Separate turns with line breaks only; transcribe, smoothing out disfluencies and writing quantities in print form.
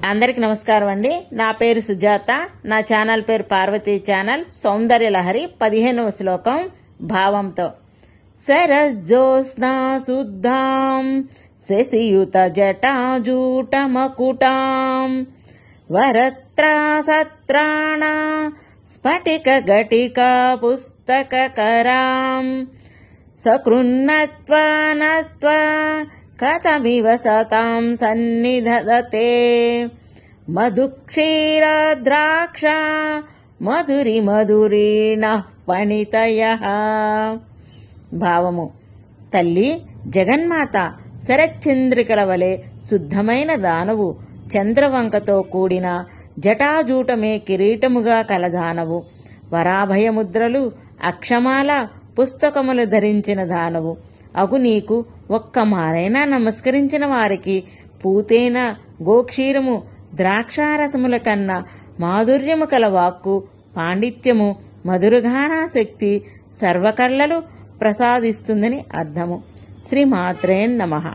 అందరికి నమస్కారం అండి. నా పేరు సుజాత. నా ఛానల్ పేరు పార్వతీ ఛానల్. సౌందర్య లహరి 15వ శ్లోకం భావంతో. శరజ్యోత్స్నా శుద్ధాం శశియుత జటాజూటమకుటాం వరత్రా సత్రాణ స్ఫటిక ఘటికా పుస్తకకరాం సకృన్నత్వా నత్వా కథమివ సతాం సన్నిధదతే మధుక్షీరద్రాక్ష మధురి మధురీణ పణితయః. భావము: తల్లి జగన్మాత శరచంద్రికల వలె శుద్ధమైన దానవు, చంద్రవంకతో కూడిన జటాజూటమే కిరీటముగా కలదానవు, వరాభయముద్రలు అక్షమాల పుస్తకములు ధరించిన దానవు అగు నీకు ఒక్క మారైనా నమస్కరించిన వారికి పూతేన గోక్షీరము ద్రాక్షారసముల కన్నా మాధుర్యము కల వాక్కు, పాండిత్యము, మధురగానాశక్తి సర్వకళ్ళలు ప్రసాదిస్తుందని అర్థము. శ్రీమాత్రే నమః.